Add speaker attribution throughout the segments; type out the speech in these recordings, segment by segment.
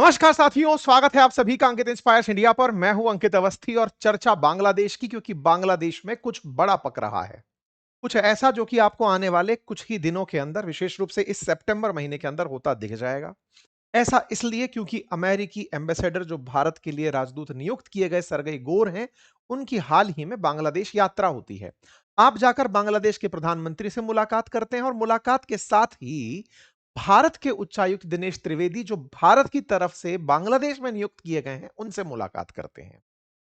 Speaker 1: नमस्कार साथियों, स्वागत है आप सभी का अंकित इंस्पायर्स इंडिया पर। मैं हूं अंकित अवस्थी और चर्चा बांग्लादेश की, क्योंकि बांग्लादेश में कुछ बड़ा पक रहा है। कुछ ऐसा जो कि आपको आने वाले कुछ ही दिनों के अंदर, विशेष रूप से इस सितंबर महीने के अंदर होता दिख जाएगा। ऐसा इसलिए क्योंकि अमेरिकी एम्बेसडर जो भारत के लिए राजदूत नियुक्त किए गए सरगई गोर हैं, उनकी हाल ही में बांग्लादेश यात्रा होती है। आप जाकर बांग्लादेश के प्रधानमंत्री से मुलाकात करते हैं और मुलाकात के साथ ही भारत के उच्चायुक्त दिनेश त्रिवेदी, जो भारत की तरफ से बांग्लादेश में नियुक्त किए गए हैं, उनसे मुलाकात करते हैं।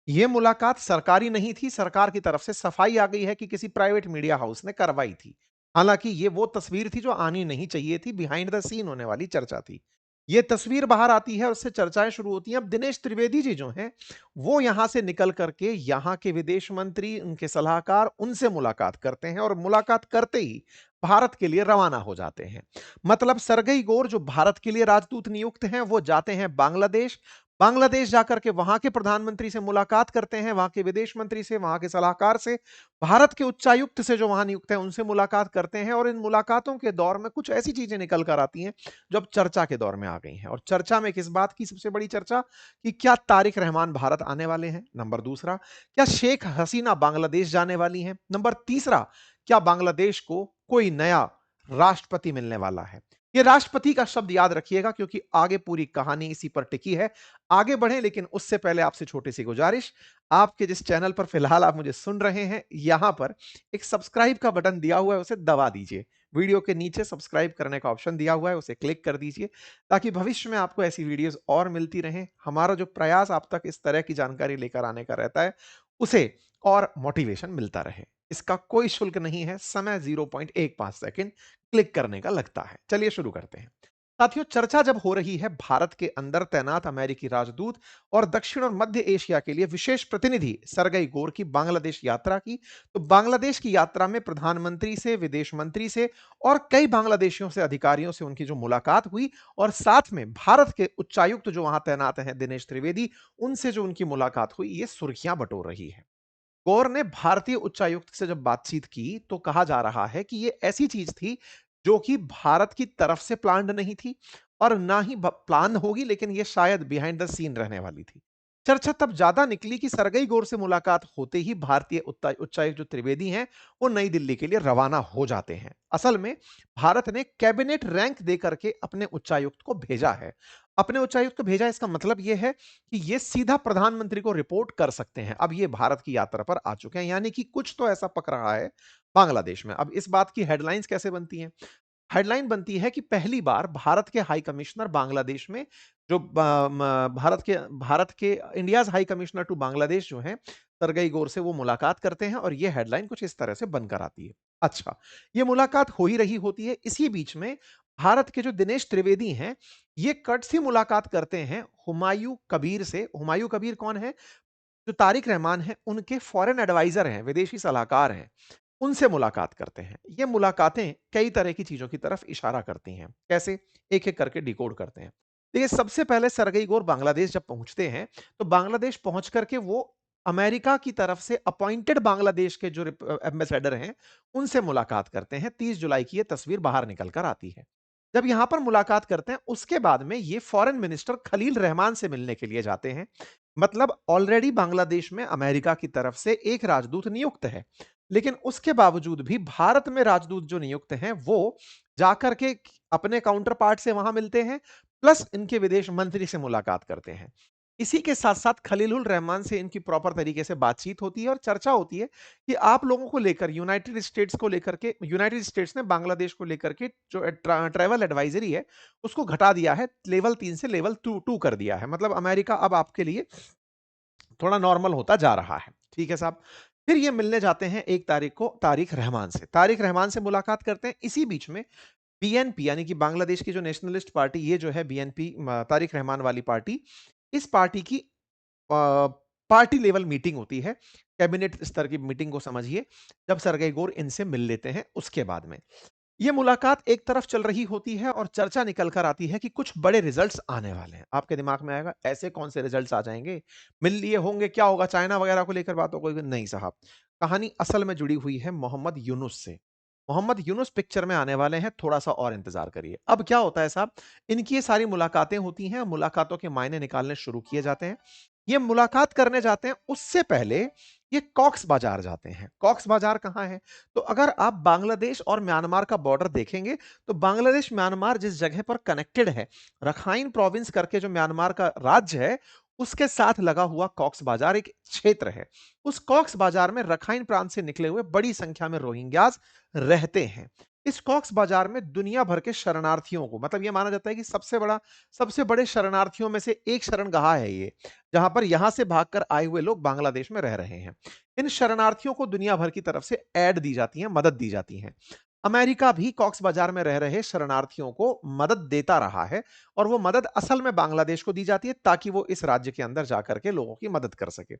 Speaker 1: यह मुलाकात सरकारी नहीं थी, सरकार की तरफ से सफाई आ गई है कि किसी प्राइवेट मीडिया हाउस ने करवाई थी। हालांकि यह वो तस्वीर थी जो आनी नहीं चाहिए थी, बिहाइंड द सीन होने वाली चर्चा थी। यह तस्वीर बाहर आती है और उससे चर्चाएं शुरू होती हैं। अब दिनेश त्रिवेदी जी जो हैं, वो यहां से निकल करके यहां के विदेश मंत्री, उनके सलाहकार, उनसे मुलाकात करते हैं और मुलाकात करते ही भारत के लिए रवाना हो जाते हैं। मतलब सरगई गोर जो भारत के लिए राजदूत नियुक्त हैं, वो जाते हैं बांग्लादेश। बांग्लादेश जाकर के वहां के प्रधानमंत्री से मुलाकात करते हैं, वहां के विदेश मंत्री से, वहां के सलाहकार से, भारत के उच्चायुक्त से जो वहां नियुक्त है, उनसे मुलाकात करते हैं। और इन मुलाकातों के दौर में कुछ ऐसी चीजें निकल कर आती हैं जो अब चर्चा के दौर में आ गई हैं। और चर्चा में किस बात की सबसे बड़ी चर्चा? कि क्या तारिक रहमान भारत आने वाले हैं? नंबर दूसरा, क्या शेख हसीना बांग्लादेश जाने वाली हैं? नंबर तीसरा, क्या बांग्लादेश को कोई नया राष्ट्रपति मिलने वाला है? ये राष्ट्रपति का शब्द याद रखिएगा, क्योंकि आगे पूरी कहानी इसी पर टिकी है। आगे बढ़ें, लेकिन उससे पहले आपसे छोटी सी गुजारिश। आपके जिस चैनल पर फिलहाल आप मुझे सुन रहे हैं, यहां पर एक सब्सक्राइब का बटन दिया हुआ है, उसे दबा दीजिए। वीडियो के नीचे सब्सक्राइब करने का ऑप्शन दिया हुआ है, उसे क्लिक कर दीजिए, ताकि भविष्य में आपको ऐसी वीडियोस और मिलती रहें। हमारा जो प्रयास आप तक इस तरह की जानकारी लेकर आने का रहता है, उसे और मोटिवेशन मिलता रहे। इसका कोई शुल्क नहीं है, समय 0.15 सेकंड क्लिक करने का लगता है। चलिए शुरू करते हैं। साथियों, चर्चा जब हो रही है भारत के अंदर तैनात अमेरिकी राजदूत और दक्षिण और मध्य एशिया के लिए विशेष प्रतिनिधि सरगई गोर की बांग्लादेश यात्रा की, तो बांग्लादेश की यात्रा में प्रधानमंत्री से, विदेश मंत्री से और कई बांग्लादेशियों से, अधिकारियों से उनकी जो मुलाकात हुई, और साथ में भारत के उच्चायुक्त जो वहां तैनात हैं दिनेश त्रिवेदी, उनसे जो उनकी मुलाकात हुई, ये सुर्खियां बटोर रही है। गौर ने भारतीय उच्चायुक्त से जब बातचीत की, तो कहा जा रहा है कि यह ऐसी चीज थी जो कि भारत की तरफ से प्लान्ड नहीं थी और ना ही प्लान होगी, लेकिन यह शायद बिहाइंड द सीन रहने वाली थी। चर्चा तब ज्यादा निकली कि सरगई गौर से मुलाकात होते ही भारतीय उच्चायुक्त जो त्रिवेदी हैं, वो नई दिल्ली के लिए रवाना हो जाते हैं। असल में भारत ने कैबिनेट रैंक देकर के अपने उच्चायुक्त को भेजा है। अपने उच्चायुक्त को भेजा, इसका मतलब यह है कि ये सीधा प्रधानमंत्री को रिपोर्ट कर सकते हैं। अब ये भारत की यात्रा पर आ चुके हैं, यानी कि कुछ तो ऐसा पक रहा है बांग्लादेश में। अब इस बात की हेडलाइंस कैसे बनती हैं? हेडलाइन बनती है कि पहली बार भारत के हाई कमिश्नर बांग्लादेश में, जो भारत के India's high commissioner to Bangladesh जो हैं, सरगई गोर से वो मुलाकात करते हैं। और ये हेडलाइन कुछ इस तरह से बनकर आती है। अच्छा, ये मुलाकात हो ही रही होती है, इसी बीच में भारत के जो दिनेश त्रिवेदी हैं, ये कट सी मुलाकात करते हैं हुमायूं कबीर से। हुमायूं कबीर कौन है? जो तारिक रहमान है, उनके फॉरेन एडवाइजर हैं, विदेशी सलाहकार हैं। उनसे मुलाकात करते हैं। ये मुलाकातें कई तरह की चीजों की तरफ इशारा करती हैं। कैसे? एक एक करके डिकोड करते हैं। देखिए, सबसे पहले सरगई गोर बांग्लादेश जब पहुंचते हैं, तो बांग्लादेश पहुंच करके वो अमेरिका की तरफ से अपॉइंटेड बांग्लादेश के जो एम्बेसडर हैं, उनसे मुलाकात करते हैं। 30 जुलाई की ये तस्वीर बाहर निकल कर आती है। जब यहां पर मुलाकात करते हैं, उसके बाद में ये फॉरेन मिनिस्टर खलील रहमान से मिलने के लिए जाते हैं। मतलब ऑलरेडी बांग्लादेश में अमेरिका की तरफ से एक राजदूत नियुक्त है, लेकिन उसके बावजूद भी भारत में राजदूत जो नियुक्त हैं, वो जाकर के अपने काउंटर पार्ट से वहां मिलते हैं, प्लस इनके विदेश मंत्री से मुलाकात करते हैं। इसी के साथ साथ खलीलुल रहमान से इनकी प्रॉपर तरीके से बातचीत होती है और चर्चा होती है कि आप लोगों को लेकर, यूनाइटेड स्टेट्स को लेकर के, यूनाइटेड स्टेट्स ने बांग्लादेश को लेकर के जो ट्रैवल एडवाइजरी है, उसको घटा दिया है, लेवल 3 से लेवल 2 कर दिया है। मतलब अमेरिका अब आपके लिए थोड़ा नॉर्मल होता जा रहा है। ठीक है साहब। फिर ये मिलने जाते हैं 1 तारीख को तारिक रहमान से। तारिक रहमान से मुलाकात करते हैं। इसी बीच में बीएनपी, यानी कि बांग्लादेश की जो नेशनलिस्ट पार्टी, ये जो है बीएनपी, तारिक रहमान वाली पार्टी, इस पार्टी की पार्टी लेवल मीटिंग होती है। कैबिनेट स्तर की मीटिंग को समझिए, जब सरगई गोर इनसे मिल लेते हैं उसके बाद में। ये मुलाकात एक तरफ चल रही होती है और चर्चा निकल कर आती है कि कुछ बड़े रिजल्ट्स आने वाले हैं। आपके दिमाग में आएगा, ऐसे कौन से रिजल्ट्स आ जाएंगे? मिल लिए होंगे, क्या होगा? चाइना वगैरह को लेकर बात हो गई? नहीं साहब, कहानी असल में जुड़ी हुई है मोहम्मद यूनुस से। मोहम्मद यूनुस पिक्चर में आने वाले हैं, थोड़ा-सा और इंतज़ार करिए। अब क्या होता है साहब, इनकी ये सारी मुलाकातें होती हैं, मुलाकातों के मायने निकालने शुरू किए जाते हैं। ये मुलाकात करने जाते हैं, उससे पहले ये कॉक्स बाज़ार जाते हैं। कॉक्स बाज़ार कहाँ है? तो अगर आप बांग्लादेश और म्यांमार का बॉर्डर देखेंगे, तो बांग्लादेश म्यांमार जिस जगह पर कनेक्टेड है, रखाइन प्रोविंस करके जो म्यांमार का राज्य है, उसके साथ लगा हुआ कॉक्स बाज़ार एक क्षेत्र है। उस कॉक्स बाज़ार में रखाइन प्रांत से निकले हुए बड़ी संख्या में रोहिंग्याज़ रहते हैं। इस कॉक्स बाज़ार में दुनिया भर के शरणार्थियों को, मतलब ये माना जाता है कि सबसे बड़े शरणार्थियों में से एक शरणगाह है ये, जहाँ पर यहाँ से भागकर आए हुए लोग बांग्लादेश में रह रहे हैं। इन शरणार्थियों को दुनिया भर की तरफ से ऐड दी जाती है, मदद दी जाती है। अमेरिका भी कॉक्स बाज़ार में रह रहे शरणार्थियों को मदद देता रहा है, और वो मदद असल में बांग्लादेश को दी जाती है ताकि वो इस राज्य के अंदर जाकर के लोगों की मदद कर सके।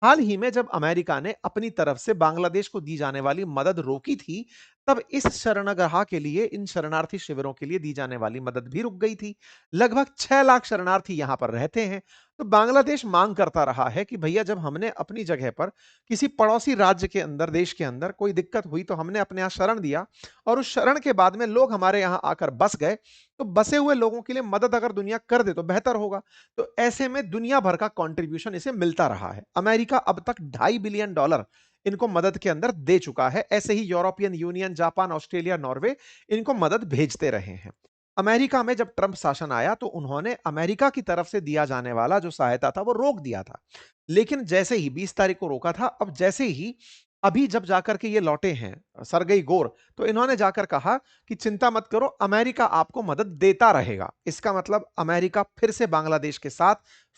Speaker 1: हाल ही में जब अमेरिका ने अपनी तरफ से बांग्लादेश को दी जाने वाली मदद रोकी थी, तब इस शरणगाह के लिए, इन शरणार्थी शिविरों के लिए दी जाने वाली मदद भी रुक गई थी। लगभग 6 लाख शरणार्थी यहां पर रहते हैं। तो बांग्लादेश मांग करता रहा है कि भैया, जब हमने अपनी जगह पर किसी पड़ोसी राज्य के अंदर, देश के अंदर कोई दिक्कत हुई तो हमने अपने यहां शरण दिया, और उस शरण के बाद में लोग हमारे यहां आकर बस गए, तो बसे हुए लोगों के लिए मदद अगर दुनिया कर दे तो बेहतर होगा। तो ऐसे में दुनिया भर का कंट्रीब्यूशन इसे मिलता रहा है। अमेरिका अब तक $2.5 बिलियन इनको मदद के अंदर दे चुका है। ऐसे ही European Union, Japan, Australia, Norway इनको मदद भेजते रहे हैं। अमेरिका में जब ट्रंप शासन आया तो उन्होंने अमेरिका की तरफ से दिया जाने वाला जो सहायता था वो रोक दिया था। लेकिन जैसे ही 20 तारीख को रोका था, अब जैसे ही अभी जब जाकर के ये लौटे हैं सरगेई गोर, तो इन्होंने जाकर कहा कि चिंता मत करो, अमेरिका आपको मदद देता रहेगा। इसका मतलब अमेरिका फिर से बांग्लादेश के साथ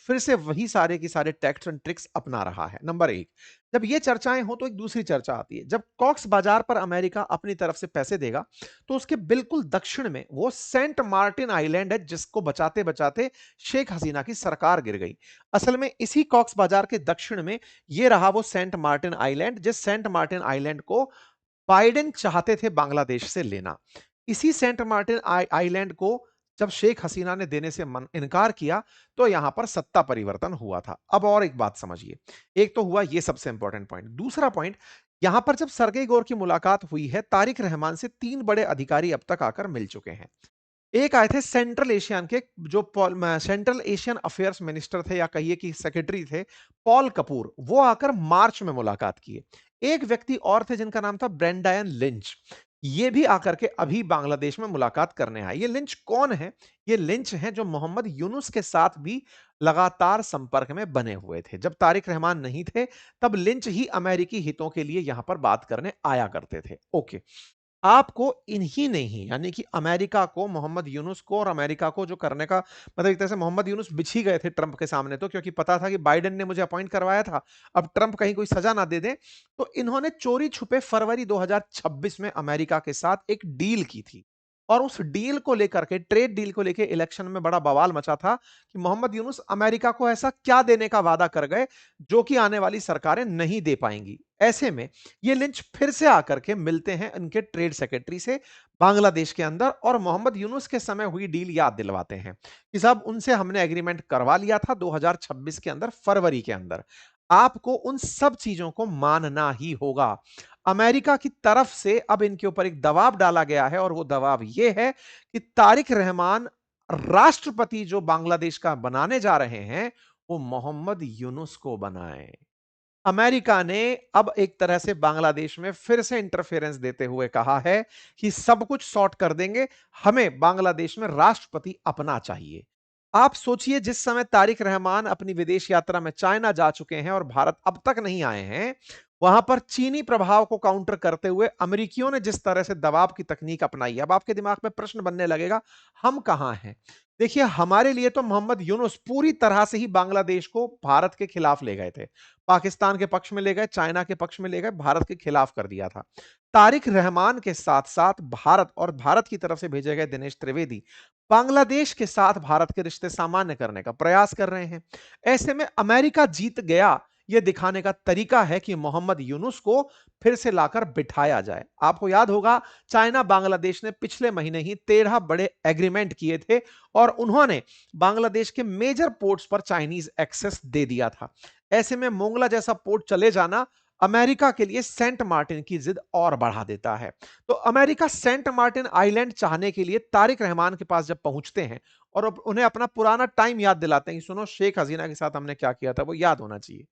Speaker 1: फिर से वही सारे की सारे टैक्ट्स एंड ट्रिक्स अपना रहा है। नंबर एक, जब ये चर्चाएं हो तो एक दूसरी चर्चा आती है। जब कॉक्स बाजार पर अमेरिका अपनी तरफ से पैसे देगा, तो उसके बिल्कुल दक्षिण में वो सेंट मार्टिन आइलैंड है, जिसको बचाते बचाते शेख हसीना की सरकार गिर गई। असल में इसी कॉक्स बाजार के दक्षिण में ये रहा वो सेंट मार्टिन आइलैंड, जिस सेंट मार्टिन आइलैंड को बाइडेन चाहते थे बांग्लादेश से लेना। इसी सेंट मार्टिन आइलैंड को जब शेख हसीना ने देने से इनकार किया, तो यहां पर सत्ता परिवर्तन हुआ था। अब और एक बात समझिए, एक तो हुआ ये सबसे इंपॉर्टेंट पॉइंट, दूसरा पॉइंट, यहां पर जब सरगेई गोर की मुलाकात हुई है, तारिक रहमान से 3 बड़े अधिकारी अब तक आकर मिल चुके हैं। एक आए थे सेंट्रल एशियन के, जो सेंट्रल एशियन अफेयर्स मिनिस्टर थे, या कहिए कि सेक्रेटरी थे, पॉल कपूर, वो आकर मार्च में मुलाकात किए। एक व्यक्ति और थे जिनका नाम था ब्रेंडायन लिंच, ये भी आकर के अभी बांग्लादेश में मुलाकात करने आए। ये लिंच कौन है? ये लिंच हैं जो मोहम्मद यूनुस के साथ भी लगातार संपर्क में बने हुए थे। जब तारिक रहमान नहीं थे, तब लिंच ही अमेरिकी हितों के लिए यहां पर बात करने आया करते थे। ओके, आपको इन्हीं ने ही, यानी कि अमेरिका को, मोहम्मद यूनुस को और अमेरिका को जो करने का, मतलब एक तरह से मोहम्मद यूनुस बिछ ही गए थे ट्रंप के सामने, तो क्योंकि पता था कि बाइडेन ने मुझे अपॉइंट करवाया था, अब ट्रंप कहीं कोई सजा ना दे दे, तो इन्होंने चोरी छुपे फरवरी 2026 में अमेरिका के साथ एक डील की थी। और उस डील को लेकर के, ट्रेड डील को लेकर इलेक्शन में बड़ा बवाल मचा था कि मोहम्मद यूनुस अमेरिका को ऐसा क्या देने का वादा कर गए जो कि आने वाली सरकारें नहीं दे पाएंगी। ऐसे में ये लिंच फिर से आकर के मिलते हैं इनके ट्रेड सेक्रेटरी से बांग्लादेश के अंदर, और मोहम्मद यूनुस के समय हुई डील याद दिलवाते हैं कि साहब, उनसे हमने एग्रीमेंट करवा लिया था 2026 के अंदर, फरवरी के अंदर। आपको उन सब चीजों को मानना ही होगा। अमेरिका की तरफ से अब इनके ऊपर एक दबाव डाला गया है, और वो दबाव ये है कि तारिक रहमान राष्ट्रपति जो बांग्लादेश का बनाने जा रहे हैं, वो मोहम्मद यूनुस को बनाए। अमेरिका ने अब एक तरह से बांग्लादेश में फिर से इंटरफेरेंस देते हुए कहा है कि सब कुछ सॉर्ट कर देंगे, हमें बांग्लादेश में राष्ट्रपति अपना चाहिए। आप सोचिए, जिस समय तारिक रहमान अपनी विदेश यात्रा में चाइना जा चुके हैं और भारत अब तक नहीं आए हैं, वहां पर चीनी प्रभाव को काउंटर करते हुए अमेरिकियों ने जिस तरह से दबाव की तकनीक अपनाई है, अब आपके दिमाग में प्रश्न बनने लगेगा, हम कहां हैं? देखिए, हमारे लिए तो मोहम्मद यूनुस पूरी तरह से ही बांग्लादेश को भारत के खिलाफ ले गए थे, पाकिस्तान के पक्ष में ले गए, चाइना के पक्ष में ले गए, भारत के खिलाफ कर दिया था। तारिक रहमान के साथ साथ भारत और भारत की तरफ से भेजे गए दिनेश त्रिवेदी बांग्लादेश के साथ भारत के रिश्ते सामान्य करने का प्रयास कर रहे हैं। ऐसे में अमेरिका जीत गया, यह दिखाने का तरीका है कि मोहम्मद यूनुस को फिर से लाकर बिठाया जाए। आपको याद होगा, चाइना बांग्लादेश ने पिछले महीने ही 13 बड़े एग्रीमेंट किए थे, और उन्होंने बांग्लादेश के मेजर पोर्ट्स पर चाइनीज एक्सेस दे दिया था। ऐसे में मोंगला जैसा पोर्ट चले जाना अमेरिका के लिए सेंट मार्टिन की जिद और बढ़ा देता है। तो अमेरिका सेंट मार्टिन आइलैंड चाहने के लिए तारिक रहमान के पास जब पहुंचते हैं और उन्हें अपना पुराना टाइम याद दिलाते हैं कि सुनो, शेख हसीना के साथ हमने क्या किया था वो याद होना चाहिए।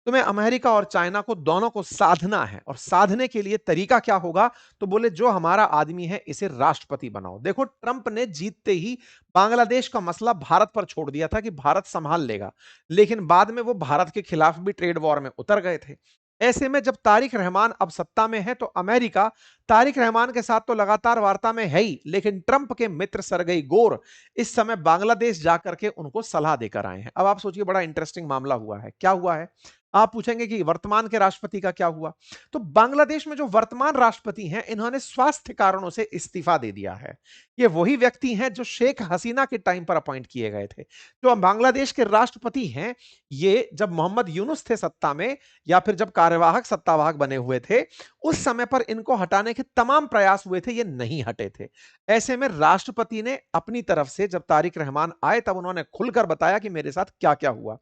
Speaker 1: तुम्हें अमेरिका और चाइना को दोनों को साधना है, और साधने के लिए तरीका क्या होगा? तो बोले, जो हमारा आदमी है इसे राष्ट्रपति बनाओ। देखो, ट्रंप ने जीतते ही बांग्लादेश का मसला भारत पर छोड़ दिया था कि भारत संभाल लेगा, लेकिन बाद में वो भारत के खिलाफ भी ट्रेड वॉर में उतर गए थे। ऐसे में जब तारिक रहमान अब सत्ता में है तो अमेरिका तारिक रहमान के साथ तो लगातार वार्ता में है ही, लेकिन ट्रंप के मित्र सरगई गोर इस समय बांग्लादेश जाकर के उनको सलाह देकर आए हैं। अब आप सोचिए, बड़ा इंटरेस्टिंग मामला हुआ है। क्या हुआ है? आप पूछेंगे कि वर्तमान के राष्ट्रपति का क्या हुआ? तो बांग्लादेश में जो वर्तमान राष्ट्रपति हैं, इन्होंने स्वास्थ्य कारणों से इस्तीफा दे दिया है। ये वही व्यक्ति हैं जो शेख हसीना के टाइम पर अपॉइंट किए गए थे। जो अब बांग्लादेश के राष्ट्रपति हैं, ये जब मोहम्मद यूनुस थे सत्ता में, या फिर जब कार्यवाहक सत्तावाहक बने हुए थे, उस समय पर इनको हटाने के तमाम प्रयास हुए थे, ये नहीं हटे थे। ऐसे में राष्ट्रपति ने अपनी तरफ से जब तारिक रहमान आए, तब उन्होंने खुलकर बताया कि मेरे साथ क्या-क्या हुआ।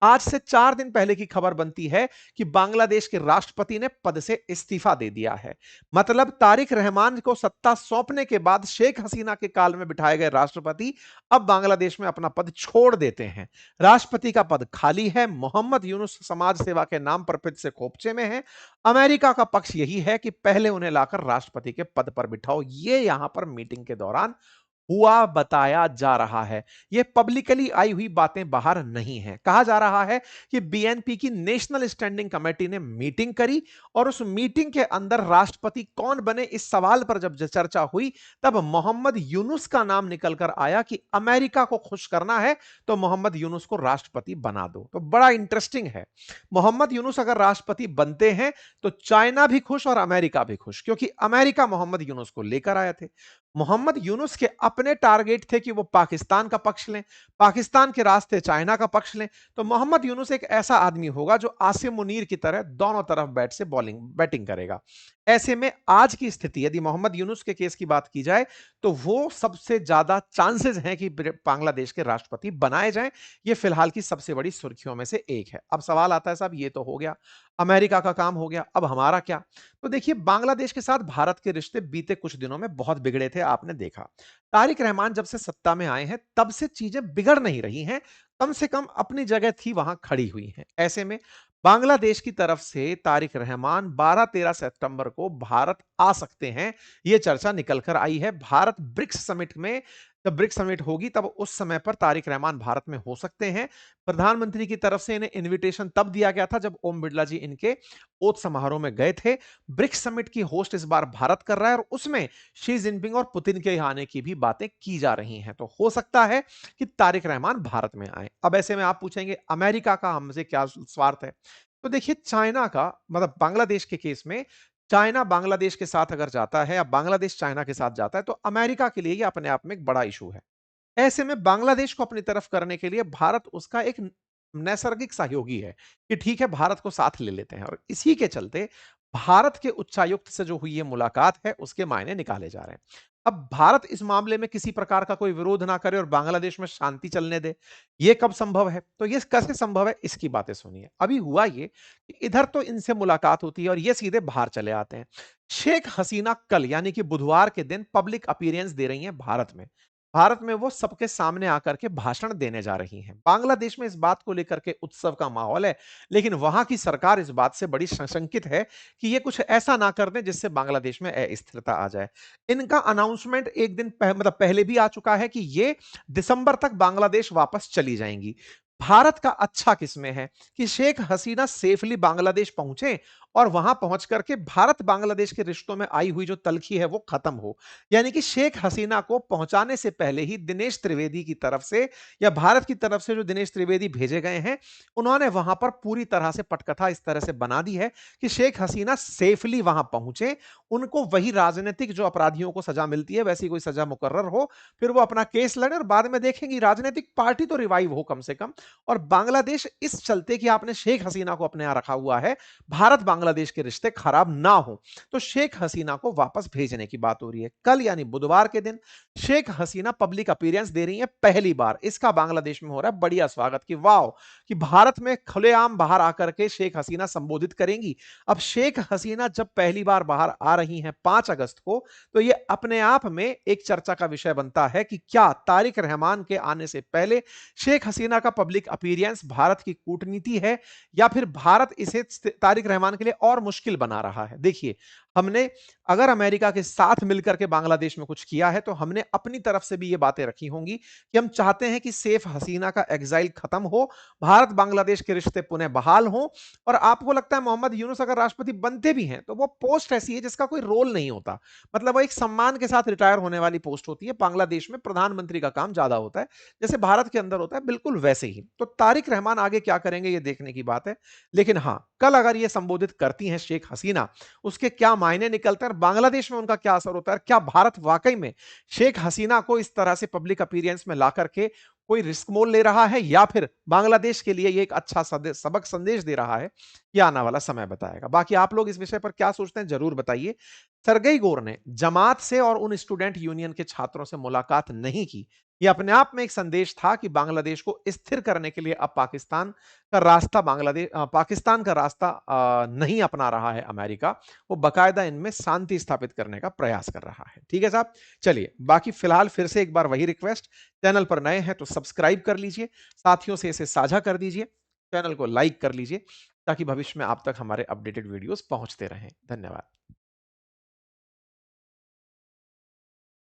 Speaker 1: आज से 4 दिन पहले की खबर बनती है कि बांग्लादेश के राष्ट्रपति ने पद से इस्तीफा दे दिया है। मतलब तारिक रहमान को सत्ता सौंपने के बाद शेख हसीना के काल में बिठाए गए राष्ट्रपति अब बांग्लादेश में अपना पद छोड़ देते हैं। राष्ट्रपति का पद खाली है। मोहम्मद यूनुस समाज सेवा के नाम पर फिर से खोपचे में है। अमेरिका का पक्ष यही है कि पहले उन्हें लाकर राष्ट्रपति के पद पर बिठाओ। ये यहां पर मीटिंग के दौरान हुआ बताया जा रहा है। ये पब्लिकली आई हुई बातें बाहर नहीं हैं। कहा जा रहा है कि बीएनपी की नेशनल स्टैंडिंग कमेटी ने मीटिंग करी, और उस मीटिंग के अंदर राष्ट्रपति कौन बने इस सवाल पर जब चर्चा हुई, तब मोहम्मद यूनुस का नाम निकलकर आया कि अमेरिका को खुश करना है तो मोहम्मद यूनुस को राष्ट्रपति बना दो। तो बड़ा इंटरेस्टिंग है। मोहम्मद यूनुस अगर राष्ट्रपति बनते हैं तो चाइना भी खुश और अमेरिका भी खुश, क्योंकि अमेरिका मोहम्मद यूनुस को लेकर आए थे। मोहम्मद यूनुस के अपने टारगेट थे कि वो पाकिस्तान का पक्ष लें, पाकिस्तान के रास्ते चाइना का पक्ष लें। तो मोहम्मद यूनुस एक ऐसा आदमी होगा जो आसिम मुनीर की तरह दोनों तरफ बैट से बॉलिंग बैटिंग करेगा। ऐसे में आज की स्थिति, यदि मोहम्मद यूनुस के केस की बात की जाए, तो वो सबसे ज्यादा चांसेस हैं कि बांग्लादेश के राष्ट्रपति बनाए जाएं। ये फिलहाल की सबसे बड़ी सुर्खियों में से एक है। अब सवाल आता है, साहब ये तो हो गया, अमेरिका का काम हो गया, अब हमारा क्या? तो देखिए, बांग्लादेश के साथ भारत के रिश्ते बीते कुछ दिनों में बहुत बिगड़े थे, आपने देखा। तारिक रहमान जब से सत्ता में आए हैं, तब से चीजें बिगड़ नहीं रही हैं, कम से कम अपनी जगह थी वहां खड़ी हुई हैं। ऐसे में बांग्लादेश की तरफ से तारिक रहमान 12-13 सितंबर को भारत आ सकते हैं, यह चर्चा निकल कर आई है। भारत ब्रिक्स समिट में, जब ब्रिक्स समिट होगी तब उस समय पर तारिक रहमान भारत में हो सकते हैं। प्रधानमंत्री की तरफ से इन्हें इनविटेशन तब दिया गया था जब ओम बिरला जी इनके ओथ समारोह में गए थे। ब्रिक्स समिट की होस्ट इस बार भारत कर रहा है, और उसमें शी जिनपिंग और पुतिन के आने की भी बातें की जा रही हैं। तो हो सकता है कि तारिक रहमान भारत में आए। अब ऐसे में आप पूछेंगे, अमेरिका का हमसे क्या स्वार्थ है? तो देखिए, चाइना का, मतलब बांग्लादेश के केस में, चाइना बांग्लादेश के साथ अगर जाता है या बांग्लादेश चाइना के साथ जाता है, तो अमेरिका के लिए ये अपने आप में एक बड़ा इशू है। ऐसे में बांग्लादेश को अपनी तरफ करने के लिए भारत उसका एक नैसर्गिक सहयोगी है कि ठीक है, भारत को साथ ले लेते हैं, और इसी के चलते भारत के उच्चायुक्त से जो हुई ये मुलाकात है, उसके मायने निकाले जा रहे हैं। अब भारत इस मामले में किसी प्रकार का कोई विरोध ना करे और बांग्लादेश में शांति चलने दे, ये कब संभव है? तो ये कैसे संभव है, इसकी बातें सुनिए। अभी हुआ ये कि इधर तो इनसे मुलाकात होती है और ये सीधे बाहर चले आते हैं। शेख हसीना कल, यानी कि बुधवार के दिन, पब्लिक अपीयरेंस दे रही हैं भारत में। भारत में वो सबके सामने आकर के भाषण देने जा रही हैं। बांग्लादेश में इस बात को लेकर के उत्सव का माहौल है, लेकिन वहां की सरकार इस बात से बड़ी सशंकित है कि ये कुछ ऐसा ना कर दें जिससे बांग्लादेश में अस्थिरता आ जाए। इनका अनाउंसमेंट एक दिन मतलब पहले भी आ चुका है कि ये दिसंबर तक बांग्लादेश वापस चली जाएंगी। भारत का अच्छा किसमें है कि शेख हसीना सेफली बांग्लादेश पहुंचे, और वहां पहुंच करके भारत बांग्लादेश के रिश्तों में आई हुई जो तलखी है वो खत्म हो। यानी कि शेख हसीना को पहुंचाने से पहले ही दिनेश त्रिवेदी की तरफ से, या भारत की तरफ से जो दिनेश त्रिवेदी भेजे गए हैं, उन्होंने वहां पर पूरी तरह से पटकथा इस तरह से बना दी है कि शेख हसीना सेफली वहां पहुंचे, उनको वही राजनीतिक जो अपराधियों को सजा मिलती है वैसी कोई सजा मुकर्रर हो, फिर वो अपना केस लड़े और बाद में देखेंगी राजनीतिक पार्टी तो रिवाइव हो कम से कम। और बांग्लादेश इस चलते कि आपने शेख हसीना को अपने यहां रखा हुआ है, भारत बांग्लादेश के रिश्ते खराब ना हो। तो शेख हसीना को वापस भेजने की बात हो रही है। कल यानी बुधवार के दिन शेख हसीना पब्लिक अपीयरेंस दे रही है पहली बार। इसका बांग्लादेश में हो रहा है बढ़िया स्वागत कि वाह, कि भारत में खुलेआम बाहर आकर के शेख हसीना संबोधित करेंगी। अब शेख हसीना जब पहली बार बाहर आ रही हैं 5 अगस्त को, तो ये अपने आप में एक चर्चा का विषय बनता है कि क्या तारिक रहमान के आने से पहले शेख हसीना का पब्लिक अपीयरेंस भारत की कूटनीति है, या फिर भारत इसे तारिक रहमान के लिए और मुश्किल बना रहा है। देखिए, हमने अगर अमेरिका के साथ मिलकर के बांग्लादेश में कुछ किया है, तो हमने अपनी तरफ से भी ये बातें रखी होंगी कि हम चाहते हैं कि शेख हसीना का एग्जाइल खत्म हो, भारत बांग्लादेश के रिश्ते पुनः बहाल हों। और आपको लगता है मोहम्मद यूनुस अगर राष्ट्रपति बनते भी हैं, तो वो पोस्ट ऐसी है जिसका कोई रोल नहीं होता। मतलब वो एक सम्मान के साथ रिटायर होने वाली पोस्ट होती है। बांग्लादेश में प्रधानमंत्री का काम ज्यादा होता है, जैसे भारत के अंदर होता है, बिल्कुल वैसे ही। तो तारिक रहमान आगे क्या करेंगे ये देखने की बात है। लेकिन हाँ, कल अगर ये संबोधित करती हैं शेख हसीना, उसके क्या मायने निकलते हैं और बांग्लादेश में उनका क्या असर होता है, क्या भारत वाकई में शेख हसीना को इस तरह से पब्लिक अपीयरेंस में ला करके कोई रिस्क मोल ले रहा है, या फिर बांग्लादेश के लिए ये एक अच्छा सबक संदेश दे रहा है, यह आने वाला समय बताएगा। बाकी आप लोग इस विषय पर क्या सोचते हैं जरूर बताइए। सरगई गोर ने जमात से और उन स्टूडेंट यूनियन के छात्रों से मुलाकात नहीं की। यह अपने आप में एक संदेश था कि बांग्लादेश को स्थिर करने के लिए अब पाकिस्तान का रास्ता नहीं अपना रहा है अमेरिका। वो बकायदा इनमें शांति स्थापित करने का प्रयास कर रहा है। ठीक है साहब, चलिए बाकी फिलहाल फिर से एक बार वही रिक्वेस्ट, चैनल पर नए हैं तो सब्सक्राइब कर लीजिए, साथियों से इसे साझा कर दीजिए, चैनल को लाइक कर लीजिए, ताकि भविष्य में आप तक हमारे अपडेटेड वीडियोस पहुंचते रहें। धन्यवाद।